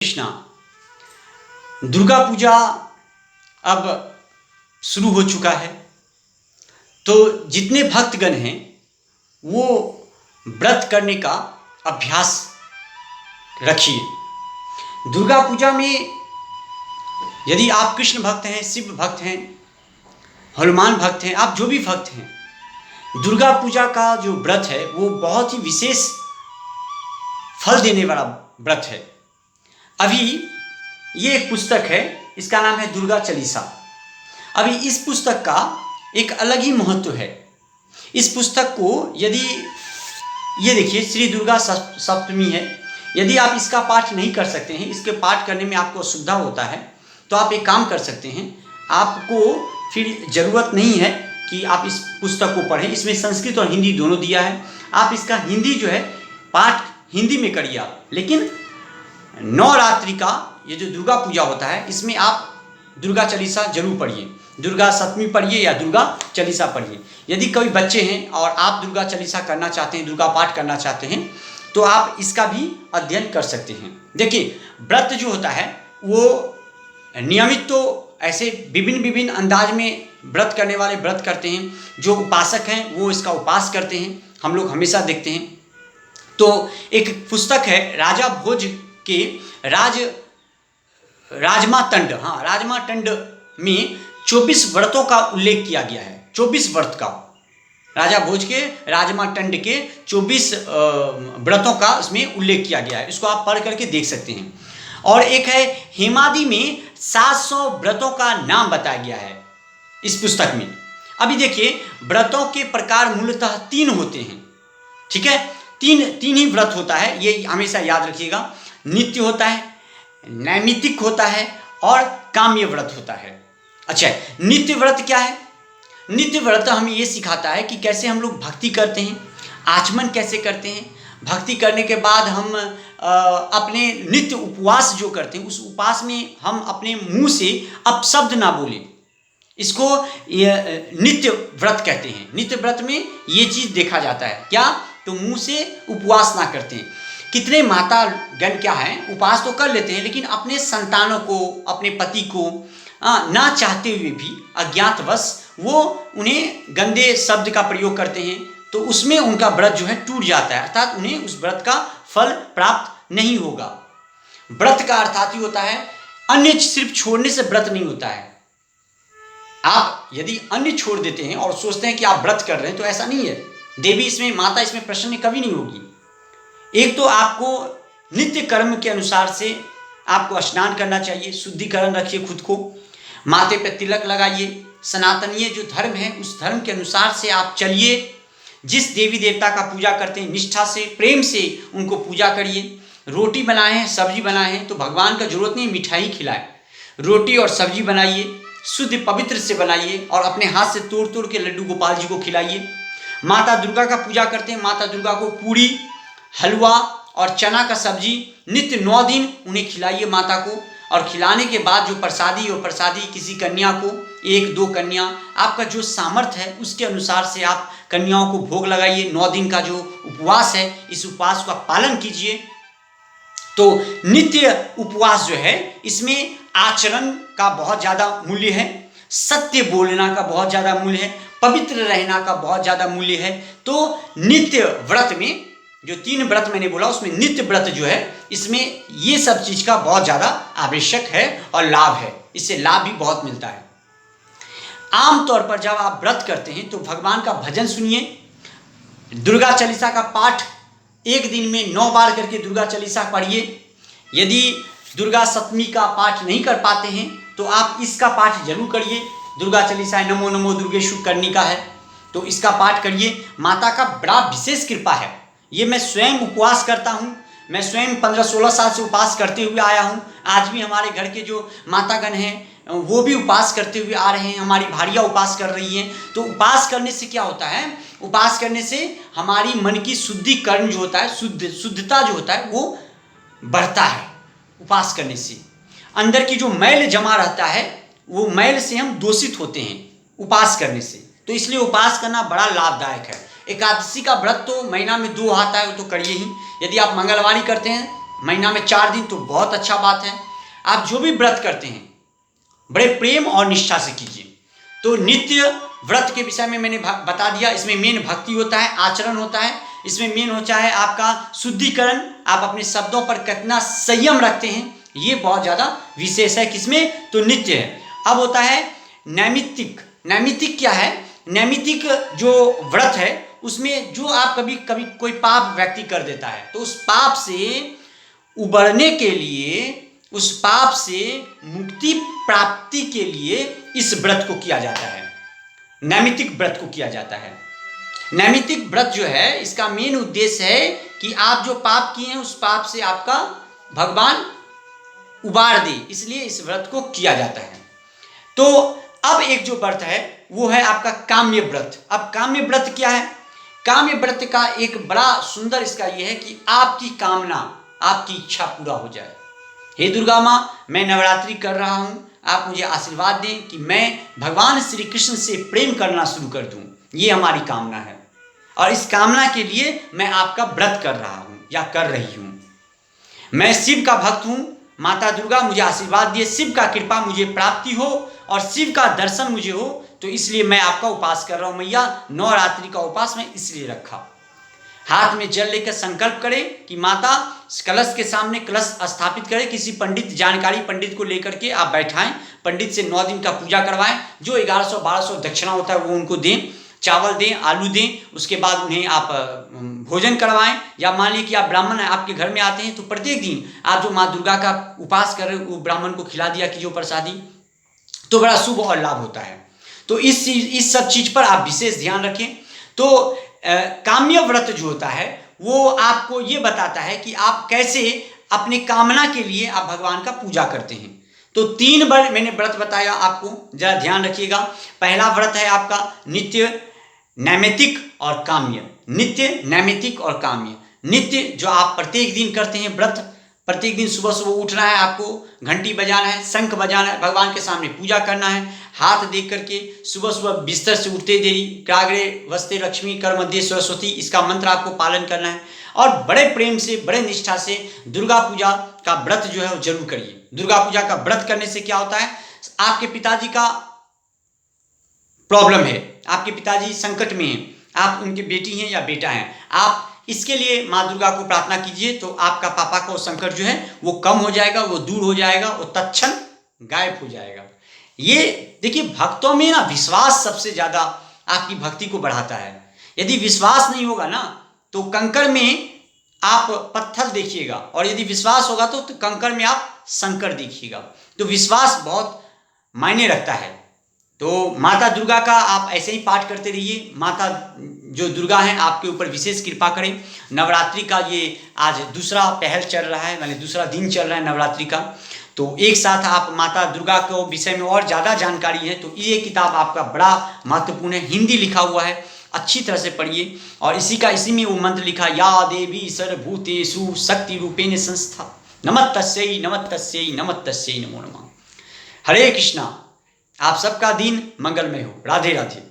कृष्णा। दुर्गा पूजा अब शुरू हो चुका है, तो जितने भक्तगण हैं वो व्रत करने का अभ्यास रखिए। दुर्गा पूजा में यदि आप कृष्ण भक्त हैं, शिव भक्त हैं, हनुमान भक्त हैं, आप जो भी भक्त हैं, दुर्गा पूजा का जो व्रत है वो बहुत ही विशेष फल देने वाला व्रत है। अभी ये एक पुस्तक है, इसका नाम है दुर्गा चालीसा। अभी इस पुस्तक का एक अलग ही महत्व है। इस पुस्तक को यदि ये देखिए, श्री दुर्गा सप्तमी है, यदि आप इसका पाठ नहीं कर सकते हैं, इसके पाठ करने में आपको असुविधा होता है, तो आप एक काम कर सकते हैं, आपको फिर ज़रूरत नहीं है कि आप इस पुस्तक को पढ़ें। इसमें संस्कृत और हिंदी दोनों दिया है। आप इसका हिंदी जो है पाठ हिंदी में करिए आप, लेकिन नवरात्रि का ये जो दुर्गा पूजा होता है इसमें आप दुर्गा चालीसा जरूर पढ़िए। दुर्गा सप्तमी पढ़िए या दुर्गा चालीसा पढ़िए। यदि कोई बच्चे हैं और आप दुर्गा चालीसा करना चाहते हैं, दुर्गा पाठ करना चाहते हैं, तो आप इसका भी अध्ययन कर सकते हैं। देखिए, व्रत जो होता है वो नियमित तो ऐसे विभिन्न अंदाज में व्रत करने वाले व्रत करते हैं। जो उपासक हैं वो इसका उपास करते हैं, हम लोग हमेशा देखते हैं। तो एक पुस्तक है राजा भोज के राजमातंड, हाँ, राजमातंड में 24 व्रतों का उल्लेख किया गया है। 24 व्रत का, राजा भोज के राजमातंड के 24 व्रतों का इसमें उल्लेख किया गया है। इसको आप पढ़ करके देख सकते हैं। और एक है हेमादि में 700 व्रतों का नाम बताया गया है इस पुस्तक में। अभी देखिए, व्रतों के प्रकार मूलतः 3 होते हैं, ठीक है। तीन ही व्रत होता है, ये हमेशा याद रखिएगा। नित्य होता है, नैमित्तिक होता है और काम्य व्रत होता है। अच्छा, नित्य व्रत क्या है? नित्य व्रत हमें ये सिखाता है कि कैसे हम लोग भक्ति करते हैं, आचमन कैसे करते हैं। भक्ति करने के बाद हम अपने नित्य उपवास जो करते हैं, उस उपवास में हम अपने मुंह से अपशब्द ना बोलें। इसको नित्य व्रत कहते हैं। नित्य व्रत में ये चीज़ देखा जाता है क्या, तो मुंह से उपवास ना करते हैं। कितने माता गण क्या हैं, उपवास तो कर लेते हैं, लेकिन अपने संतानों को, अपने पति को ना चाहते हुए भी अज्ञातवश वो उन्हें गंदे शब्द का प्रयोग करते हैं, तो उसमें उनका व्रत जो है टूट जाता है, अर्थात उन्हें उस व्रत का फल प्राप्त नहीं होगा। व्रत का अर्थात ही होता है, अन्य सिर्फ छोड़ने से व्रत नहीं होता है। आप यदि अन्य छोड़ देते हैं और सोचते हैं कि आप व्रत कर रहे हैं, तो ऐसा नहीं है। देवी इसमें, माता इसमें प्रसन्न कभी नहीं होगी। एक तो आपको नित्य कर्म के अनुसार से आपको स्नान करना चाहिए, शुद्धिकरण रखिए खुद को, माथे पे तिलक लगाइए, सनातनीय जो धर्म है उस धर्म के अनुसार से आप चलिए। जिस देवी देवता का पूजा करते हैं निष्ठा से, प्रेम से उनको पूजा करिए। रोटी बनाए हैं, सब्जी बनाए हैं, तो भगवान का जरूरत नहीं मिठाई खिलाए, रोटी और सब्जी बनाइए, शुद्ध पवित्र से बनाइए और अपने हाथ से तोड़ तोड़ के लड्डू गोपाल जी को खिलाइए। माता दुर्गा का पूजा करते हैं, माता दुर्गा को पूरी, हलवा और चना का सब्जी नित्य 9 दिन उन्हें खिलाइए माता को। और खिलाने के बाद जो प्रसादी किसी कन्या को, 1-2 कन्या, आपका जो सामर्थ्य है उसके अनुसार से आप कन्याओं को भोग लगाइए। 9 दिन का जो उपवास है, इस उपवास का पालन कीजिए। तो नित्य उपवास जो है इसमें आचरण का बहुत ज़्यादा मूल्य है, सत्य बोलना का बहुत ज़्यादा मूल्य है, पवित्र रहना का बहुत ज़्यादा मूल्य है। तो नित्य व्रत में जो 3 व्रत मैंने बोला, उसमें नित्य व्रत जो है इसमें ये सब चीज़ का बहुत ज़्यादा आवश्यक है और लाभ है, इससे लाभ भी बहुत मिलता है। आमतौर पर जब आप व्रत करते हैं तो भगवान का भजन सुनिए। दुर्गा चालीसा का पाठ एक दिन में 9 बार करके दुर्गा चालीसा पढ़िए। यदि दुर्गा सप्तमी का पाठ नहीं कर पाते हैं तो आप इसका पाठ जरूर करिए। दुर्गा चालीसा नमो नमो दुर्गेशु करनी का है, तो इसका पाठ करिए। माता का बड़ा विशेष कृपा है। ये मैं स्वयं उपवास करता हूँ, मैं स्वयं 15-16 साल से उपवास करते हुए आया हूँ। आज भी हमारे घर के जो मातागण हैं वो भी उपवास करते हुए आ रहे हैं, हमारी भारियाँ उपवास कर रही हैं। तो उपवास करने से क्या होता है, उपवास करने से हमारी मन की शुद्धिकरण जो होता है, शुद्धता जो होता है वो बढ़ता है। उपवास करने से अंदर की जो मैल जमा रहता है, वो मैल से हम दूषित होते हैं उपवास करने से। तो इसलिए उपवास करना बड़ा लाभदायक है। एकादशी का व्रत तो महीना में 2 आता है, वो तो करिए ही। यदि आप मंगलवारी करते हैं महीना में 4 दिन तो बहुत अच्छा बात है। आप जो भी व्रत करते हैं बड़े प्रेम और निष्ठा से कीजिए। तो नित्य व्रत के विषय में मैंने बता दिया। इसमें मेन भक्ति होता है, आचरण होता है, इसमें मेन होता है आपका शुद्धिकरण, आप अपने शब्दों पर कितना संयम रखते हैं, ये बहुत ज़्यादा विशेष है। किसमें? तो नित्य है। अब होता है नैमित्तिक। नैमित्तिक क्या है? नैमित्तिक जो व्रत है उसमें जो आप कभी कभी कोई पाप व्यक्ति कर देता है तो उस पाप से उबरने के लिए, उस पाप से मुक्ति प्राप्ति के लिए इस व्रत को किया जाता है, नैमित्तिक व्रत को किया जाता है। नैमित्तिक व्रत जो है इसका मेन उद्देश्य है कि आप जो पाप किए हैं उस पाप से आपका भगवान उबार दे, इसलिए इस व्रत को किया जाता है। तो अब एक जो व्रत है वो है आपका काम्य व्रत। अब काम्य व्रत क्या है? काम्य व्रत का एक बड़ा सुंदर इसका यह है कि आपकी कामना, आपकी इच्छा पूरा हो जाए। हे दुर्गा माँ, मैं नवरात्रि कर रहा हूँ, आप मुझे आशीर्वाद दें कि मैं भगवान श्री कृष्ण से प्रेम करना शुरू कर दूँ, ये हमारी कामना है। और इस कामना के लिए मैं आपका व्रत कर रहा हूँ या कर रही हूँ। मैं शिव का भक्त हूँ, माता दुर्गा मुझे आशीर्वाद दिए, शिव का कृपा मुझे प्राप्ति हो और शिव का दर्शन मुझे हो, तो इसलिए मैं आपका उपास कर रहा हूँ मैया। नवरात्रि का उपास मैं इसलिए रखा। हाथ में जल लेकर संकल्प करें कि माता कलश के सामने कलश स्थापित करें। किसी पंडित, जानकारी पंडित को लेकर के आप बैठाएं, पंडित से 9 दिन का पूजा करवाएं। जो 1100-1200 दक्षिणा होता है वो उनको दें, चावल दें, आलू दें। उसके बाद उन्हें आप भोजन करवाएं। या मान लीजिए कि आप ब्राह्मण आपके घर में आते हैं तो प्रत्येक दिन आप जो माँ दुर्गा का उपास कर रहे हो वो ब्राह्मण को खिला दिया कीजिए प्रसादी, तो बड़ा शुभ और लाभ होता है। तो इस सब चीज़ पर आप विशेष ध्यान रखें। तो काम्य व्रत जो होता है वो आपको ये बताता है कि आप कैसे अपने कामना के लिए आप भगवान का पूजा करते हैं। तो 3 बार मैंने व्रत बताया आपको, जरा ध्यान रखिएगा। पहला व्रत है आपका नित्य, नैमित्तिक और काम्य। नित्य, नैमित्तिक और काम्य। नित्य जो आप प्रत्येक दिन करते हैं व्रत, प्रत्येक दिन सुबह सुबह उठना है, आपको घंटी बजाना है, शंख बजाना है, भगवान के सामने पूजा करना है, हाथ देख करके सुबह सुबह बिस्तर से उठते देरी काग्रे वस्ते लक्ष्मी कर मध्य सरस्वती, इसका मंत्र आपको पालन करना है। और बड़े प्रेम से, बड़े निष्ठा से दुर्गा पूजा का व्रत जो है वो जरूर करिए। दुर्गा पूजा का व्रत करने से क्या होता है, आपके पिताजी का प्रॉब्लम है, आपके पिताजी संकट में हैं, आप उनके बेटी हैं या बेटा हैं, आप इसके लिए माँ दुर्गा को प्रार्थना कीजिए तो आपका पापा का संकट जो है वो कम हो जाएगा, वो दूर हो जाएगा, वो तत्क्षण गायब हो जाएगा। ये देखिए, भक्तों में ना विश्वास सबसे ज़्यादा आपकी भक्ति को बढ़ाता है। यदि विश्वास नहीं होगा ना तो कंकड़ में आप पत्थर देखिएगा, और यदि विश्वास होगा तो कंकड़ में आप शंकर देखिएगा। तो विश्वास बहुत मायने रखता है। तो माता दुर्गा का आप ऐसे ही पाठ करते रहिए। माता जो दुर्गा हैं आपके ऊपर विशेष कृपा करें। नवरात्रि का ये आज दूसरा पहल चल रहा है, माने दूसरा दिन चल रहा है नवरात्रि का। तो एक साथ आप माता दुर्गा के विषय में और ज़्यादा जानकारी है तो ये किताब आपका बड़ा महत्वपूर्ण है, हिंदी लिखा हुआ है, अच्छी तरह से पढ़िए। और इसी में वो मंत्र लिखा, या देवी सर्वभूतेषु शक्ति रूपेण संस्था नमस्तस्यै नमस्तस्यै नमस्तस्यै नमो नमः। हरे कृष्णा। आप सबका दिन मंगलमय हो। राधे राधे।